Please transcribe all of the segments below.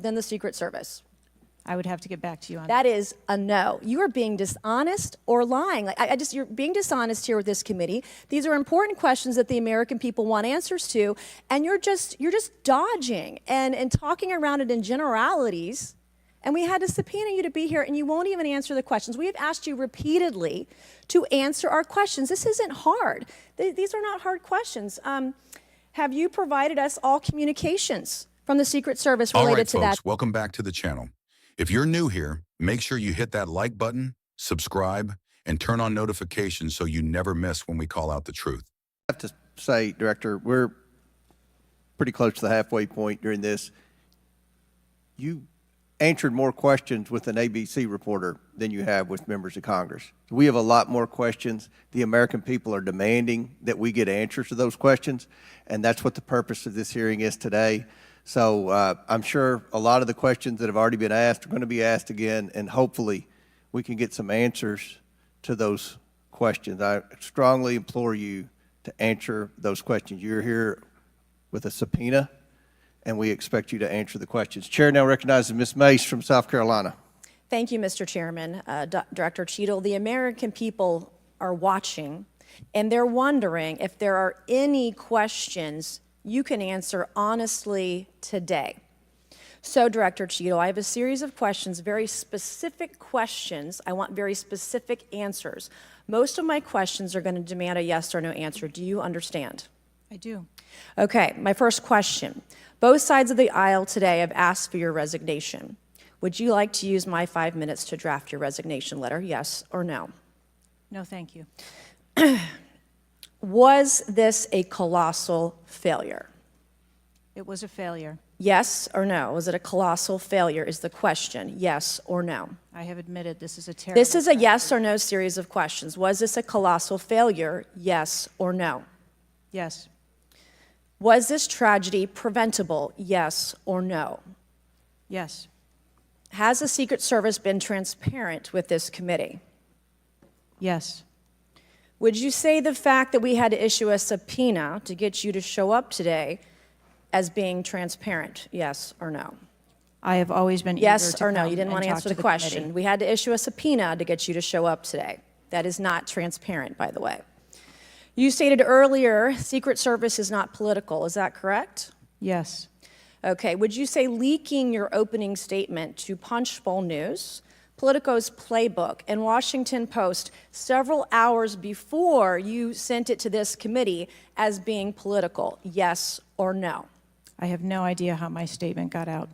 than the Secret Service? I would have to get back to you on that. That is a no. You are being dishonest or lying. You're being dishonest here with this committee. These are important questions that the American people want answers to, and you're just dodging and talking around it in generalities. And we had to subpoena you to be here, and you won't even answer the questions. We have asked you repeatedly to answer our questions. This isn't hard. These are not hard questions. Have you provided us all communications from the Secret Service related to that? All right, folks, welcome back to the channel. If you're new here, make sure you hit that like button, subscribe, and turn on notifications so you never miss when we call out the truth. I have to say, Director, we're pretty close to the halfway point during this. You answered more questions with an ABC reporter than you have with members of Congress. We have a lot more questions. The American people are demanding that we get answers to those questions, and that's what the purpose of this hearing is today. So I'm sure a lot of the questions that have already been asked are going to be asked again, and hopefully we can get some answers to those questions. I strongly implore you to answer those questions. You're here with a subpoena, and we expect you to answer the questions. Chair now recognizes Ms. Mace from South Carolina. Thank you, Mr. Chairman. Director Cheatle, the American people are watching, and they're wondering if there are any questions you can answer honestly today. So, Director Cheatle, I have a series of questions, very specific questions. I want very specific answers. Most of my questions are going to demand a yes or no answer. Do you understand? I do. Okay, my first question. Both sides of the aisle today have asked for your resignation. Would you like to use my 5 minutes to draft your resignation letter, yes or no? No, thank you. Was this a colossal failure? It was a failure. Yes or no? Was it a colossal failure is the question, yes or no? I have admitted this is a terrible This is a yes or no series of questions. Was this a colossal failure, yes or no? Yes. Was this tragedy preventable, yes or no? Yes. Has the Secret Service been transparent with this committee? Yes. Would you say the fact that we had to issue a subpoena to get you to show up today as being transparent, yes or no? I have always been yes eager to or no? come You didn't and want to talk answer to the question. committee. We had to issue a subpoena to get you to show up today. That is not transparent, by the way. You stated earlier, Secret Service is not political. Is that correct? Yes. Okay. Would you say leaking your opening statement to Punchbowl News, Politico's Playbook, and Washington Post several hours before you sent it to this committee as being political, yes or no? I have no idea how my statement got out.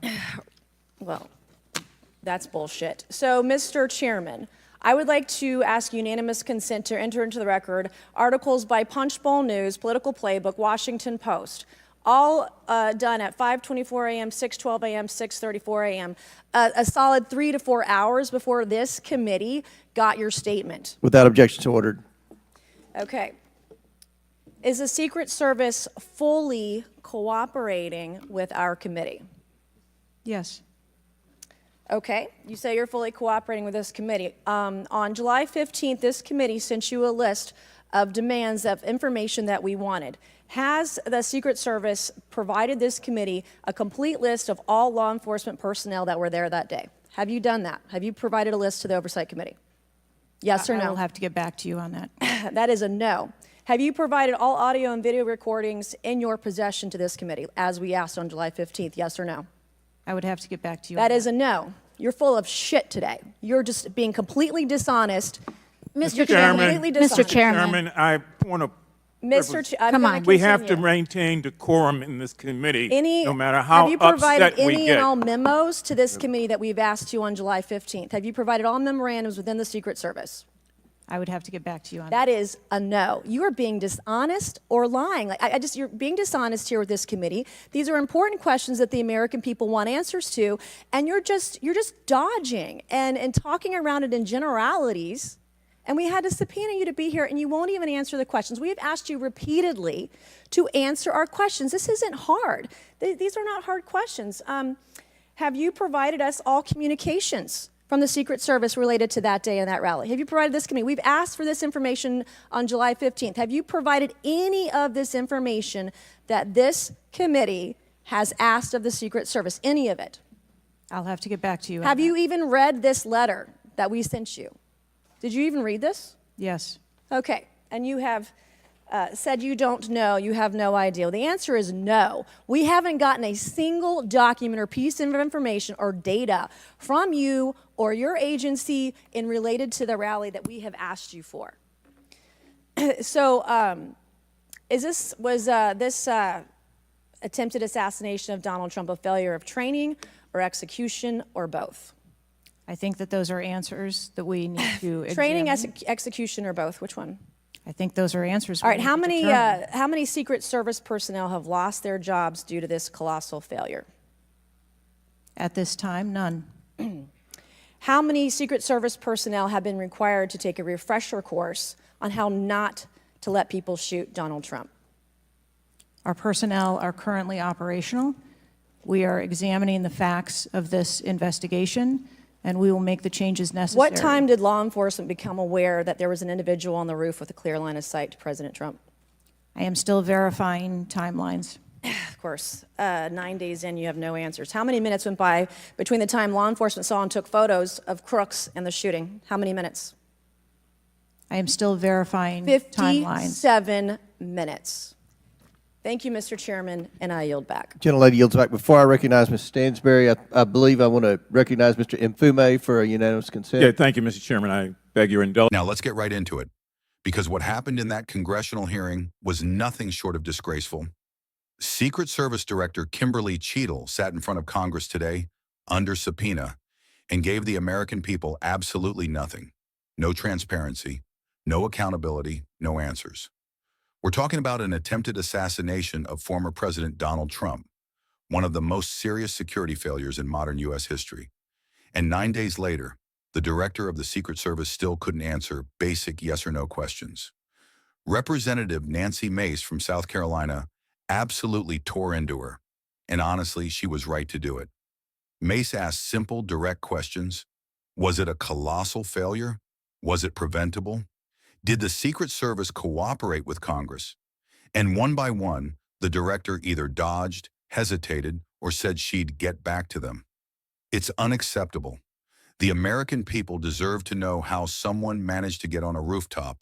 Well, that's bullshit. So, Mr. Chairman, I would like to ask unanimous consent to enter into the record articles by Punchbowl News, Political Playbook, Washington Post, all done at 5:24 a.m., 6:12 a.m., 6:34 a.m., a solid 3 to 4 hours before this committee got your statement. Without objection, so ordered. Okay. Is the Secret Service fully cooperating with our committee? Yes. Okay, you say you're fully cooperating with this committee. On July 15th, this committee sent you a list of demands of information that we wanted. Has the Secret Service provided this committee a complete list of all law enforcement personnel that were there that day? Have you done that? Have you provided a list to the Oversight Committee? Yes or no? I will have to get back to you on that. That is a no. Have you provided all audio and video recordings in your possession to this committee, as we asked on July 15th, yes or no? I would have to get back to you. That is a no. You're full of shit today. You're just being completely dishonest. Mr. Chairman, Mr. Chairman, I want to. Come on. We have to maintain decorum in this committee, no matter how have you provided upset we any get. and all memos to this committee that we've asked you on July 15th? Have you provided all memorandums within the Secret Service? I would have to get back to you on that. That is a no. You are being dishonest or lying. You're being dishonest here with this committee. These are important questions that the American people want answers to, and you're just dodging and talking around it in generalities. And we had to subpoena you to be here, and you won't even answer the questions. We have asked you repeatedly to answer our questions. This isn't hard. These are not hard questions. Have you provided us all communications from the Secret Service related to that day and that rally? Have you provided this committee? We've asked for this information on July 15th. Have you provided any of this information that this committee has asked of the Secret Service? Any of it? I'll have to get back to you. Have you even read this letter that we sent you? Did you even read this? Yes. Okay, and you have said you don't know, you have no idea. Well, the answer is no. We haven't gotten a single document or piece of information or data from you or your agency in related to the rally that we have asked you for. So, was this attempted assassination of Donald Trump a failure of training or execution or both? I think that those are answers that we need to examine. Training, execution, or both? Which one? I think those are answers. All right. How many Secret Service personnel have lost their jobs due to this colossal failure? At this time, none. How many Secret Service personnel have been required to take a refresher course on how not to let people shoot Donald Trump? Our personnel are currently operational. We are examining the facts of this investigation, and we will make the changes necessary. What time did law enforcement become aware that there was an individual on the roof with a clear line of sight to President Trump? I am still verifying timelines. Of course, 9 days in, you have no answers. How many minutes went by between the time law enforcement saw and took photos of crooks and the shooting? How many minutes? I am still verifying timelines. 57 minutes. Thank you, Mr. Chairman, and I yield back. Gentlelady yields back. Before I recognize Ms. Stansberry, I believe I want to recognize Mr. Mfume for a unanimous consent. Yeah, thank you, Mr. Chairman. I beg your indulgence. Now let's get right into it, because what happened in that congressional hearing was nothing short of disgraceful. Secret Service Director Kimberly Cheatle sat in front of Congress today under subpoena and gave the American people absolutely nothing. No transparency, no accountability, no answers. We're talking about an attempted assassination of former President Donald Trump, one of the most serious security failures in modern U.S. history. And 9 days later, the director of the Secret Service still couldn't answer basic yes or no questions. Representative Nancy Mace from South Carolina absolutely tore into her, and honestly, she was right to do it. Mace asked simple, direct questions. Was it a colossal failure? Was it preventable? Did the Secret Service cooperate with Congress? And one by one, the director either dodged, hesitated, or said she'd get back to them. It's unacceptable. The American people deserve to know how someone managed to get on a rooftop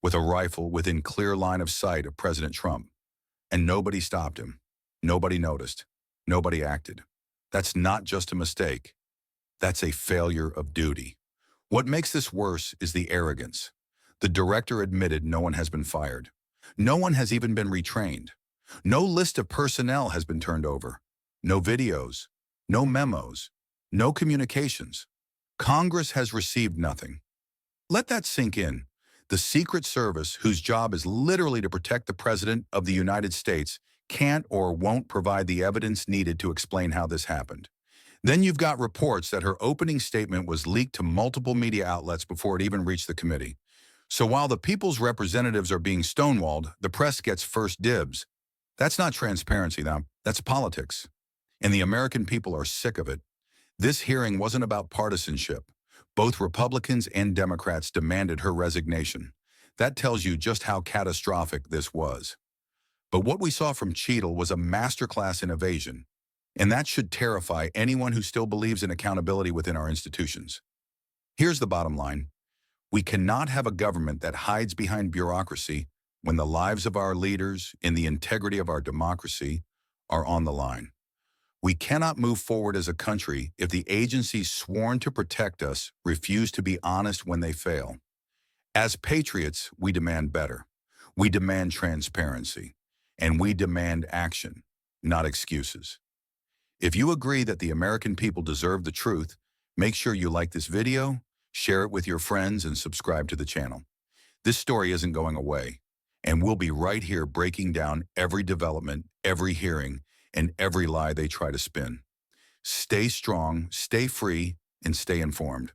with a rifle within clear line of sight of President Trump. And nobody stopped him. Nobody noticed. Nobody acted. That's not just a mistake. That's a failure of duty. What makes this worse is the arrogance. The director admitted no one has been fired. No one has even been retrained. No list of personnel has been turned over. No videos, no memos, no communications. Congress has received nothing. Let that sink in. The Secret Service, whose job is literally to protect the President of the United States, can't or won't provide the evidence needed to explain how this happened. Then you've got reports that her opening statement was leaked to multiple media outlets before it even reached the committee. So while the people's representatives are being stonewalled, the press gets first dibs. That's not transparency, now. That's politics. And the American people are sick of it. This hearing wasn't about partisanship. Both Republicans and Democrats demanded her resignation. That tells you just how catastrophic this was. But what we saw from Cheatle was a masterclass in evasion, and that should terrify anyone who still believes in accountability within our institutions. Here's the bottom line. We cannot have a government that hides behind bureaucracy when the lives of our leaders and the integrity of our democracy are on the line. We cannot move forward as a country if the agencies sworn to protect us refuse to be honest when they fail. As patriots, we demand better. We demand transparency, and we demand action, not excuses. If you agree that the American people deserve the truth, make sure you like this video, share it with your friends, and subscribe to the channel. This story isn't going away, and we'll be right here breaking down every development, every hearing, and every lie they try to spin. Stay strong, stay free, and stay informed.